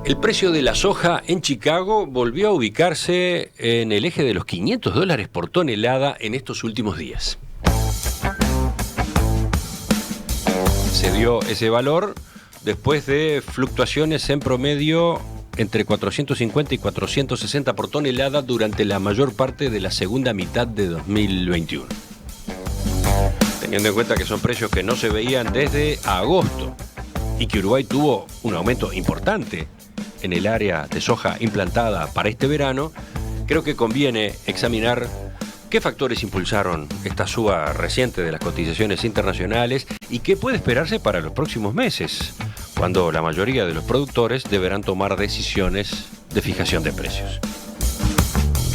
El precio de la soja en Chicago volvió a ubicarse en el eje de los $500 por tonelada en estos últimos días. Se dio ese valor después de fluctuaciones en promedio entre 450 y 460 por tonelada durante la mayor parte de la segunda mitad de 2021. Teniendo en cuenta que son precios que no se veían desde agosto y que Uruguay tuvo un aumento importante en el área de soja implantada para este verano, creo que conviene examinar qué factores impulsaron esta suba reciente de las cotizaciones internacionales y qué puede esperarse para los próximos meses, cuando la mayoría de los productores deberán tomar decisiones de fijación de precios.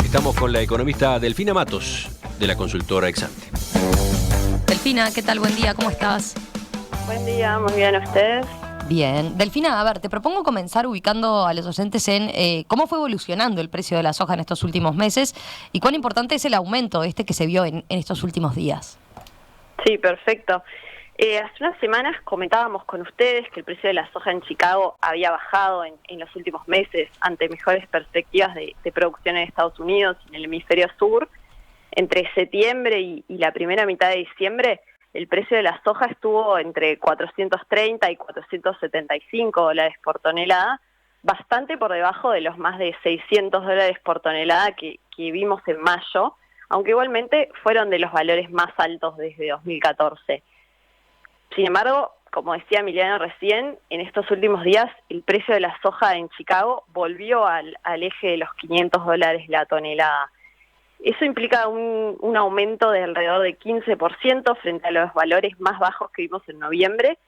Estamos con la economista Delfina Matos, de la consultora Exante. Delfina, ¿qué tal? Buen día, ¿cómo estás? Buen día, muy bien, ¿ustedes? Bien. Delfina, a ver, te propongo comenzar ubicando a los oyentes en cómo fue evolucionando el precio de la soja en estos últimos meses y cuán importante es el aumento que se vio en estos últimos días. Sí, perfecto. Hace unas semanas comentábamos con ustedes que el precio de la soja en Chicago había bajado en los últimos meses ante mejores perspectivas de producción en Estados Unidos y en el hemisferio sur. Entre septiembre y la primera mitad de diciembre, el precio de la soja estuvo entre 430 y 475 dólares por tonelada, bastante por debajo de los más de 600 dólares por tonelada que vimos en mayo, aunque igualmente fueron de los valores más altos desde 2014. Sin embargo, como decía Emiliano recién, en estos últimos días el precio de la soja en Chicago volvió al eje de los 500 dólares la tonelada. Eso implica un aumento de alrededor de 15% frente a los valores más bajos que vimos en noviembre,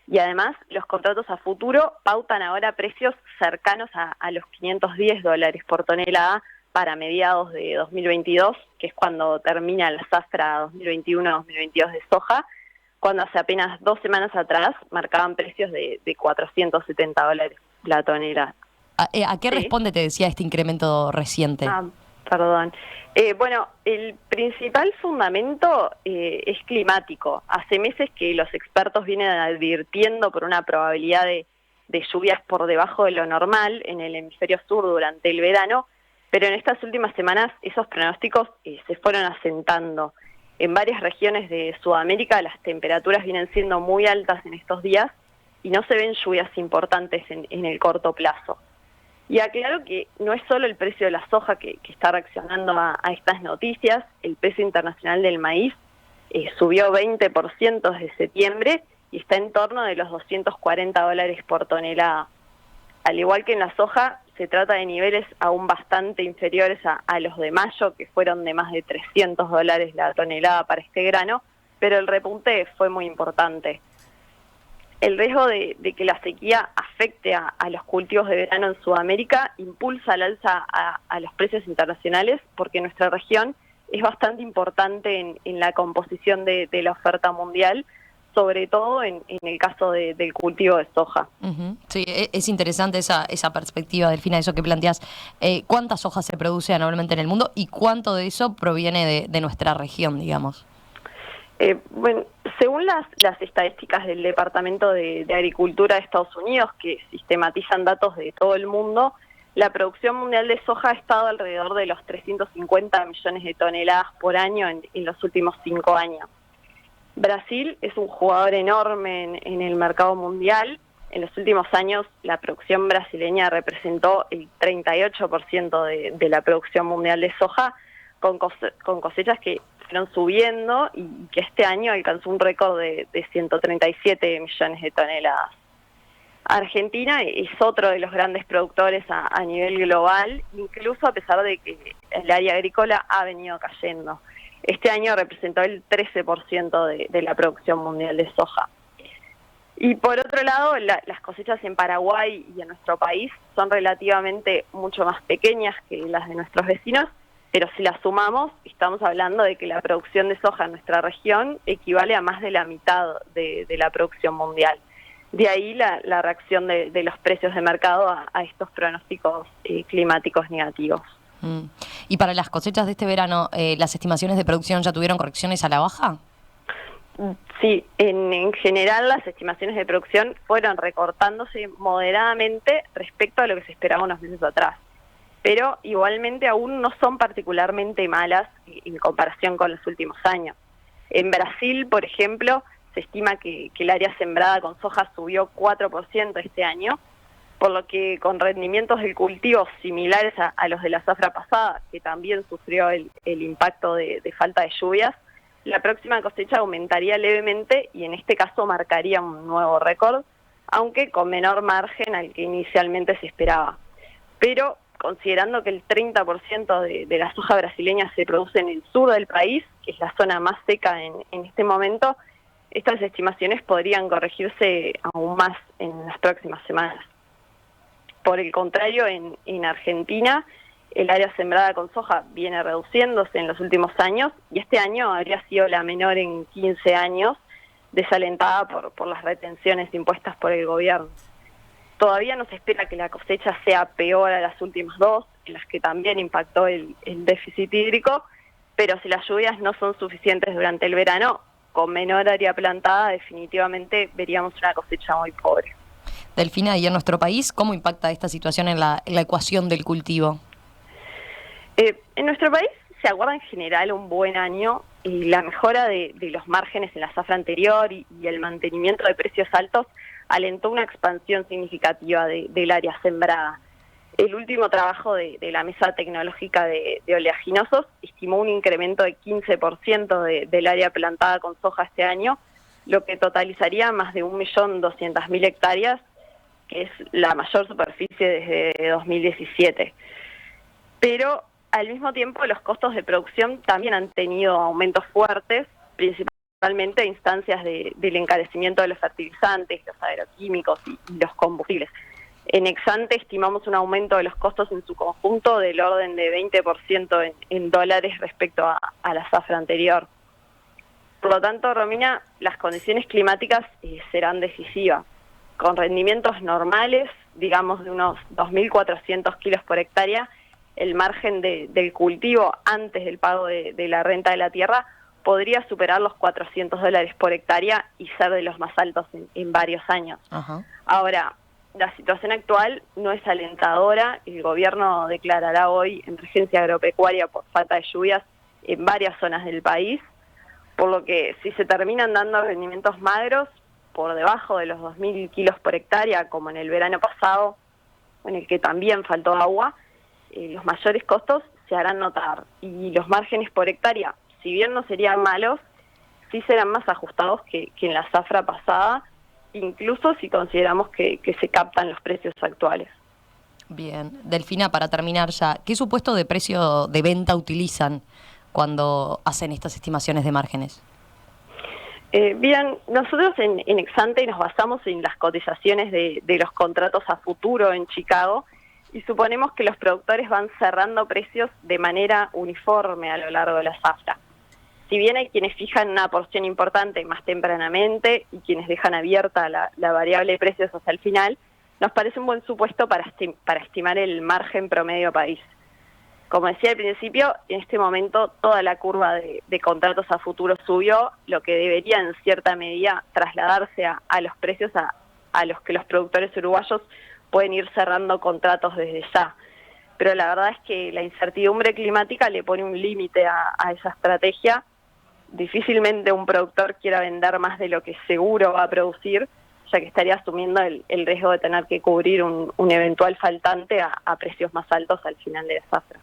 y además los contratos a futuro pautan ahora precios cercanos a los 510 dólares por tonelada para mediados de 2022, que es cuando termina la zafra 2021-2022 de soja, cuando hace apenas 2 semanas atrás marcaban precios de 470 dólares la tonelada. ¿A qué responde, te decía, este incremento reciente? Perdón. Bueno, el principal fundamento es climático. Hace meses que los expertos vienen advirtiendo por una probabilidad de lluvias por debajo de lo normal en el hemisferio sur durante el verano, pero en estas últimas semanas esos pronósticos se fueron asentando. En varias regiones de Sudamérica las temperaturas vienen siendo muy altas en estos días y no se ven lluvias importantes en el corto plazo. Y aclaro que no es solo el precio de la soja que está reaccionando a estas noticias. El precio internacional del maíz subió 20% desde septiembre y está en torno de los 240 dólares por tonelada. Al igual que en la soja, se trata de niveles aún bastante inferiores a los de mayo, que fueron de más de 300 dólares la tonelada para este grano, pero el repunte fue muy importante. El riesgo de que la sequía afecte a los cultivos de verano en Sudamérica impulsa al alza a los precios internacionales, porque nuestra región es bastante importante en la composición de la oferta mundial, sobre todo en el caso del cultivo de soja. Uh-huh. Sí, es interesante esa perspectiva, Delfina, eso que planteas. ¿Cuánta soja se produce anualmente en el mundo y cuánto de eso proviene de nuestra región, digamos? Bueno, según las estadísticas del Departamento de Agricultura de Estados Unidos, que sistematizan datos de todo el mundo, la producción mundial de soja ha estado alrededor de los 350 millones de toneladas por año en los últimos 5 años. Brasil es un jugador enorme en el mercado mundial. En los últimos años la producción brasileña representó el 38% de la producción mundial de soja, con cosechas que fueron subiendo y que este año alcanzó un récord de 137 millones de toneladas. Argentina es otro de los grandes productores a nivel global, incluso a pesar de que el área agrícola ha venido cayendo. Este año representó el 13% de la producción mundial de soja. Y por otro lado, las cosechas en Paraguay y en nuestro país son relativamente mucho más pequeñas que las de nuestros vecinos, pero si las sumamos, estamos hablando de que la producción de soja en nuestra región equivale a más de la mitad de la producción mundial. De ahí la reacción de los precios de mercado a estos pronósticos climáticos negativos. ¿Y para las cosechas de este verano, las estimaciones de producción ya tuvieron correcciones a la baja? Sí, en general las estimaciones de producción fueron recortándose moderadamente respecto a lo que se esperaba unos meses atrás, pero igualmente aún no son particularmente malas en comparación con los últimos años. En Brasil, por ejemplo, se estima que el área sembrada con soja subió 4% este año, por lo que con rendimientos del cultivo similares a los de la zafra pasada, que también sufrió el impacto de falta de lluvias, la próxima cosecha aumentaría levemente y en este caso marcaría un nuevo récord, aunque con menor margen al que inicialmente se esperaba. Pero considerando que el 30% de la soja brasileña se produce en el sur del país, que es la zona más seca en este momento, estas estimaciones podrían corregirse aún más en las próximas semanas. Por el contrario, en Argentina, el área sembrada con soja viene reduciéndose en los últimos años y este año habría sido la menor en 15 años, desalentada por las retenciones impuestas por el gobierno. Todavía no se espera que la cosecha sea peor a las últimas dos, en las que también impactó el déficit hídrico, pero si las lluvias no son suficientes durante el verano, con menor área plantada definitivamente veríamos una cosecha muy pobre. Delfina, y en nuestro país, ¿cómo impacta esta situación en la ecuación del cultivo? En nuestro país se aguarda en general un buen año y la mejora de los márgenes en la zafra anterior y el mantenimiento de precios altos alentó una expansión significativa del área sembrada. El último trabajo de la Mesa Tecnológica de Oleaginosos estimó un incremento de 15% del área plantada con soja este año, lo que totalizaría más de 1.200.000 hectáreas, que es la mayor superficie desde 2017. Pero al mismo tiempo los costos de producción también han tenido aumentos fuertes, principalmente a instancias del encarecimiento de los fertilizantes, los agroquímicos y los combustibles. En Exante estimamos un aumento de los costos en su conjunto del orden de 20% en dólares respecto a la zafra anterior. Por lo tanto, Romina, las condiciones climáticas serán decisivas. Con rendimientos normales, digamos de unos 2.400 kilos por hectárea, el margen del cultivo antes del pago de la renta de la tierra podría superar los $400 por hectárea y ser de los más altos en varios años. Ajá. Ahora, la situación actual no es alentadora. El gobierno declarará hoy emergencia agropecuaria por falta de lluvias en varias zonas del país, por lo que si se terminan dando rendimientos magros, por debajo de los 2.000 kilos por hectárea, como en el verano pasado, en el que también faltó agua, los mayores costos se harán notar. Y los márgenes por hectárea, si bien no serían malos, sí serán más ajustados que en la zafra pasada, incluso si consideramos que se captan los precios actuales. Bien. Delfina, para terminar ya, ¿qué supuesto de precio de venta utilizan cuando hacen estas estimaciones de márgenes? Bien, nosotros en Exante nos basamos en las cotizaciones de los contratos a futuro en Chicago y suponemos que los productores van cerrando precios de manera uniforme a lo largo de la zafra. Si bien hay quienes fijan una porción importante más tempranamente y quienes dejan abierta la variable de precios hasta el final, nos parece un buen supuesto para estimar el margen promedio país. Como decía al principio, en este momento toda la curva de contratos a futuro subió, lo que debería en cierta medida trasladarse a los precios a los que los productores uruguayos pueden ir cerrando contratos desde ya. Pero la verdad es que la incertidumbre climática le pone un límite a esa estrategia. Difícilmente un productor quiera vender más de lo que seguro va a producir, ya que estaría asumiendo el riesgo de tener que cubrir un eventual faltante a precios más altos al final de la zafra.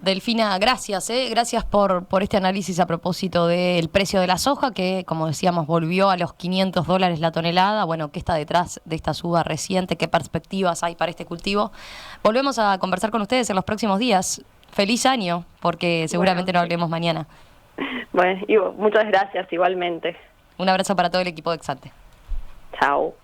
Delfina, gracias, gracias por este análisis a propósito del precio de la soja, que como decíamos volvió a los $500 la tonelada. Bueno, ¿qué está detrás de esta suba reciente? ¿Qué perspectivas hay para este cultivo? Volvemos a conversar con ustedes en los próximos días. Feliz año, porque seguramente no hablemos mañana. Bueno, Ivo, muchas gracias igualmente. Un abrazo para todo el equipo de Exante. Chao.